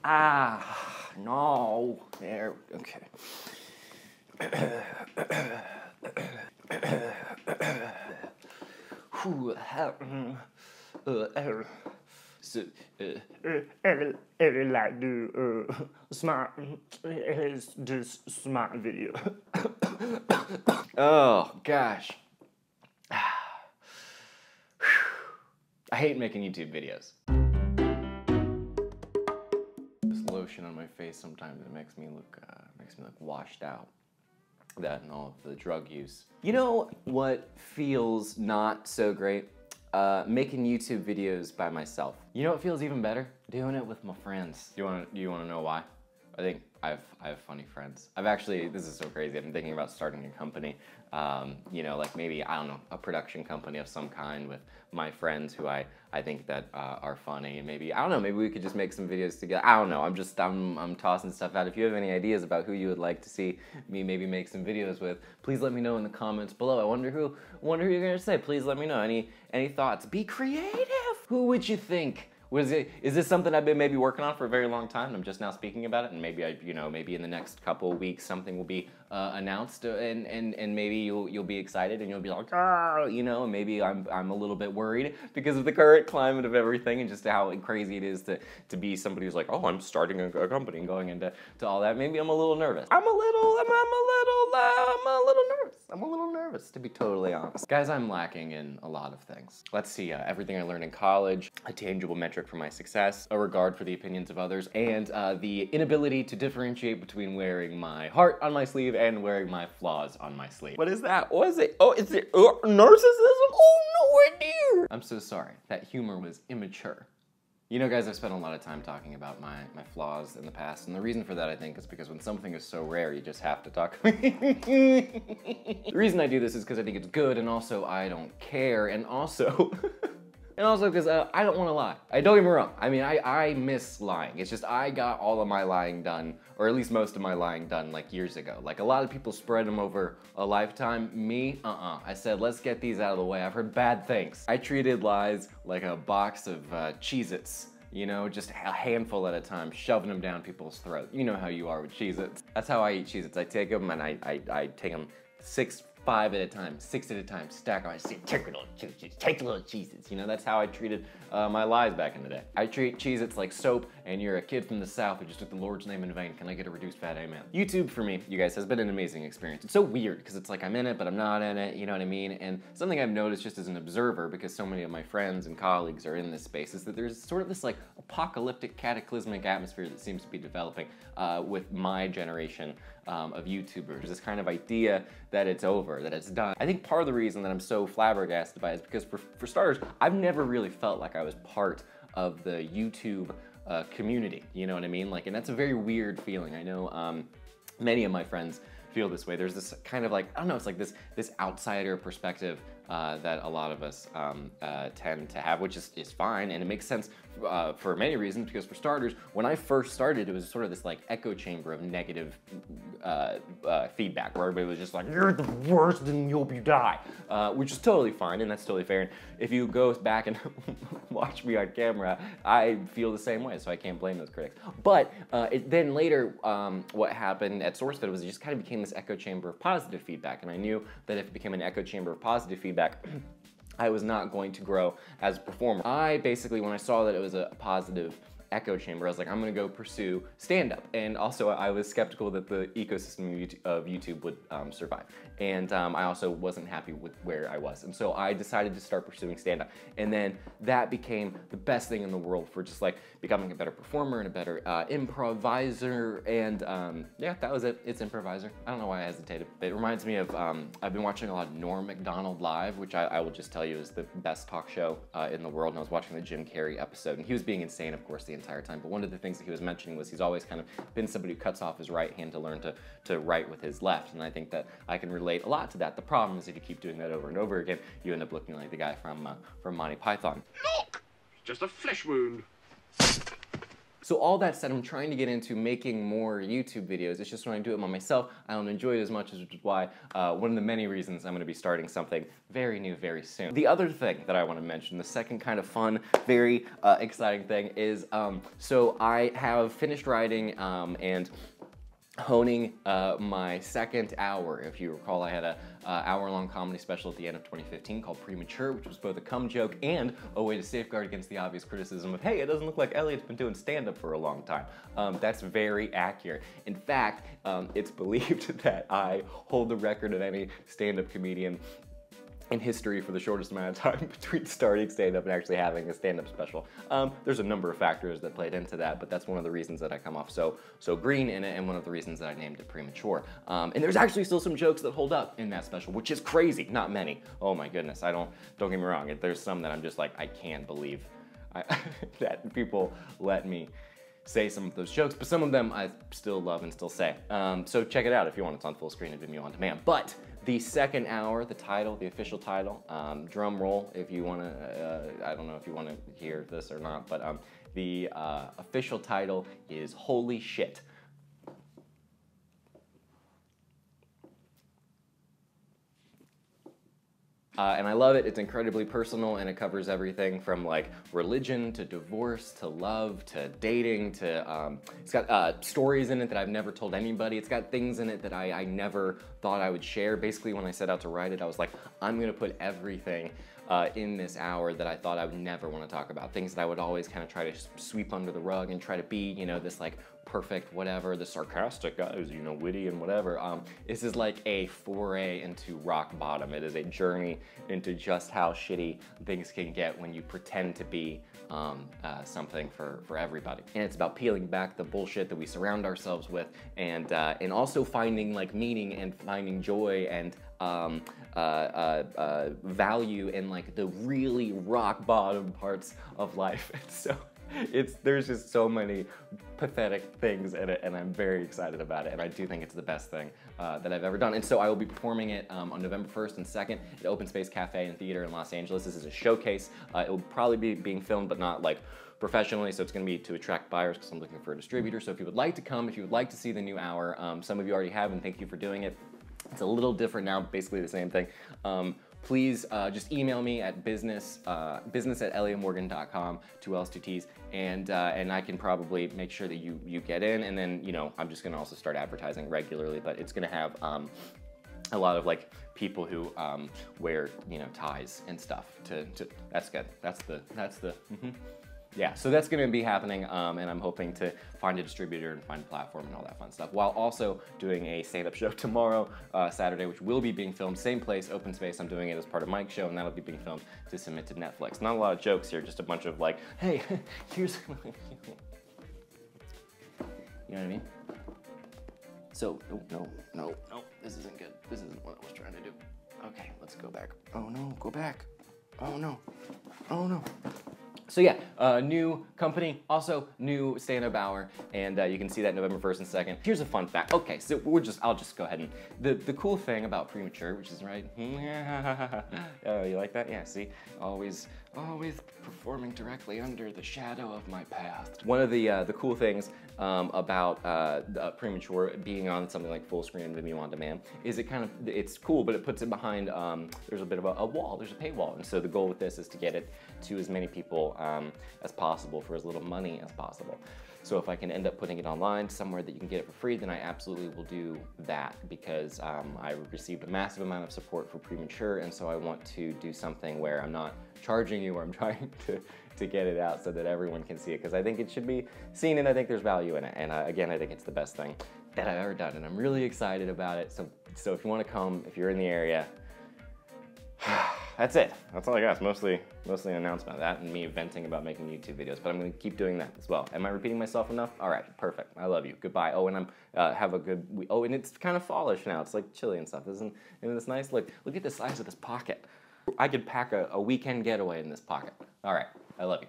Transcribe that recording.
Ah, no. There, okay. So, every like do smart video. Oh gosh. I hate making YouTube videos. This lotion on my face sometimes it makes me look washed out. That and all of the drug use. You know what feels not so great? Making YouTube videos by myself. You know what feels even better? Doing it with my friends. Do you wanna know why? I think I have funny friends. This is so crazy, I've been thinking about starting a company. You know, like maybe, I don't know, a production company of some kind with my friends who I think that are funny. And maybe, I don't know, maybe we could just make some videos together. I don't know, I'm tossing stuff out. If you have any ideas about who you would like to see me maybe make some videos with, please let me know in the comments below. I wonder who you're gonna say. Please let me know. Any thoughts? Be creative! Who would you think? Is this something I've been maybe working on for a very long time and I'm just now speaking about it, and maybe maybe in the next couple of weeks something will be announced, and maybe you'll be excited and you'll be like, ah, you know, and maybe I'm a little bit worried because of the current climate of everything and just how crazy it is to be somebody who's like, oh, I'm starting a company and going into all that. Maybe I'm a little nervous. I'm a little nervous. I'm a little nervous, to be totally honest. Guys, I'm lacking in a lot of things. Let's see, everything I learned in college, a tangible metric for my success, a regard for the opinions of others, and the inability to differentiate between wearing my heart on my sleeve and wearing my flaws on my sleeve. What is that? What is it? Oh, is it narcissism? Oh, no idea. I'm so sorry. That humor was immature. You know, guys, I've spent a lot of time talking about my flaws in the past, and the reason for that, I think, is because when something is so rare, you just have to talk. The reason I do this is because I think it's good, and also I don't care, and also... And also because I don't want to lie. Don't get me wrong. I mean, I miss lying. It's just I got all of my lying done, or at least most of my lying done, like years ago. Like a lot of people spread them over a lifetime. Me, I said, let's get these out of the way. I've heard bad things. I treated lies like a box of Cheez-Its. You know, just a handful at a time, shoving them down people's throats. You know how you are with Cheez-Its. That's how I eat Cheez-Its. I take them and I take them 5 at a time, 6 at a time, stack them. I say, take a little Cheez-Its. You know, that's how I treated my lies back in the day. I treat Cheez-Its like soap, and you're a kid from the South who just took the Lord's name in vain. Can I get a reduced fat amen? YouTube, for me, you guys, has been an amazing experience. It's so weird, because it's like I'm in it, but I'm not in it, you know what I mean? And something I've noticed just as an observer, because so many of my friends and colleagues are in this space, is that there's sort of this like apocalyptic, cataclysmic atmosphere that seems to be developing with my generation of YouTubers. This kind of idea that it's over, that it's done. I think part of the reason that I'm so flabbergasted by it is because for starters, I've never really felt like I was part of the YouTube community, you know what I mean? Like, and that's a very weird feeling. I know many of my friends feel this way. There's this kind of like, I don't know, it's like this outsider perspective that a lot of us tend to have, which is fine, and it makes sense for many reasons, because for starters, when I first started, it was sort of this like echo chamber of negative feedback, where everybody was just like, you're the worst and you hope you die, which is totally fine, and that's totally fair. And if you go back and watch me on camera, I feel the same way, so I can't blame those critics. But then later, what happened at SourceFed was it just kind of became this echo chamber of positive feedback, and I knew that if it became an echo chamber of positive feedback, I was not going to grow as a performer. I basically, when I saw that it was a positive echo chamber, I was like, I'm gonna go pursue stand-up. And also, I was skeptical that the ecosystem of YouTube would survive. And I also wasn't happy with where I was. And so I decided to start pursuing stand-up. And then that became the best thing in the world for just like becoming a better performer and a better improviser. And yeah, that was it. It's improviser. I don't know why I hesitated. It reminds me of, I've been watching a lot of Norm Macdonald Live, which I will just tell you is the best talk show in the world. And I was watching the Jim Carrey episode, and he was being insane, of course, the entire time. But one of the things that he was mentioning was he's always kind of been somebody who cuts off his right hand to learn to write with his left. And I think that I can relate a lot to that. The problem is if you keep doing that over and over again, you end up looking like the guy from Monty Python. Look! It's just a flesh wound. So all that said, I'm trying to get into making more YouTube videos. It's just when I do it by myself, I don't enjoy it as much, which is why one of the many reasons I'm going to be starting something very new very soon. The other thing that I want to mention, the second kind of fun, very exciting thing is, so I have finished writing and honing my second hour. If you recall, I had a hour-long comedy special at the end of 2015 called Premature, which was both a cum joke and a way to safeguard against the obvious criticism of, hey, it doesn't look like Elliott's been doing stand-up for a long time. That's very accurate. In fact, it's believed that I hold the record of any stand-up comedian in history for the shortest amount of time between starting stand-up and actually having a stand-up special. There's a number of factors that played into that, but that's one of the reasons that I come off so green in it, and one of the reasons that I named it Premature. And there's actually still some jokes that hold up in that special, which is crazy. Not many. Oh my goodness, don't get me wrong. There's some that I'm just like, I can't believe that people let me say some of those jokes, but some of them I still love and still say. So check it out if you want. It's on full screen and Vimeo on demand. But the second hour, the title, the official title, drum roll if you want to, I don't know if you want to hear this or not, but the official title is Holy Shit. And I love it. It's incredibly personal, and it covers everything from like religion to divorce to love to dating to, it's got stories in it that I've never told anybody. It's got things in it that I never thought I would share. Basically, when I set out to write it, I was like, I'm gonna put everything in this hour that I thought I would never want to talk about. Things that I would always kind of try to sweep under the rug and try to be, you know, this like perfect whatever, the sarcastic guy who's, you know, witty and whatever. This is like a foray into rock bottom. It is a journey into just how shitty things can get when you pretend to be something for everybody. And it's about peeling back the bullshit that we surround ourselves with, and also finding like meaning and finding joy and value in like the really rock bottom parts of life. So there's just so many pathetic things in it, and I'm very excited about it, and I do think it's the best thing that I've ever done. And so I will be performing it on November 1st and 2nd at Open Space Cafe and Theater in Los Angeles. This is a showcase. It will probably be being filmed, but not like professionally, so it's going to be to attract buyers because I'm looking for a distributor. So if you would like to come, if you would like to see the new hour, some of you already have, and thank you for doing it. It's a little different now, basically the same thing. Please just email me at business@elliottmorgan.com, 2 L's, 2 T's, and I can probably make sure that you get in, and then, you know, I'm just gonna also start advertising regularly, but it's gonna have a lot of like people who wear, you know, ties and stuff that's good. Yeah, so that's going to be happening, and I'm hoping to find a distributor and find a platform and all that fun stuff, while also doing a stand-up show tomorrow, Saturday, which will be being filmed, same place, Open Space. I'm doing it as part of Mike's show, and that'll be being filmed to submit to Netflix. Not a lot of jokes here, just a bunch of like, hey, here's, you know what I mean? So, no, this isn't good. This isn't what I was trying to do. Okay, let's go back. Oh no, go back. Oh no. So yeah, new company, also new stand-up hour, and you can see that November 1st and 2nd. Here's a fun fact. Okay, so I'll just go ahead and, the cool thing about Premature, which is right, oh, you like that? Yeah, see, always performing directly under the shadow of my past. One of the cool things about Premature being on something like full screen and Vimeo on demand is it's cool, but it puts it behind, there's a bit of a wall, there's a paywall, and so the goal with this is to get it to as many people as possible for as little money as possible. So if I can end up putting it online somewhere that you can get it for free, then I absolutely will do that, because I received a massive amount of support for Premature, and so I want to do something where I'm not charging you, or I'm trying to get it out so that everyone can see it, because I think it should be seen, and I think there's value in it, and again, I think it's the best thing that I've ever done, and I'm really excited about it. So if you want to come, if you're in the area, that's it. That's all I got. It's mostly an announcement of that and me venting about making YouTube videos, but I'm going to keep doing that as well. Am I repeating myself enough? All right, perfect. I love you. Goodbye. Oh, and have a good week. Oh, and it's kind of fallish now. It's like chilly and stuff. Isn't this nice? Look at the size of this pocket. I could pack a weekend getaway in this pocket. All right, I love you.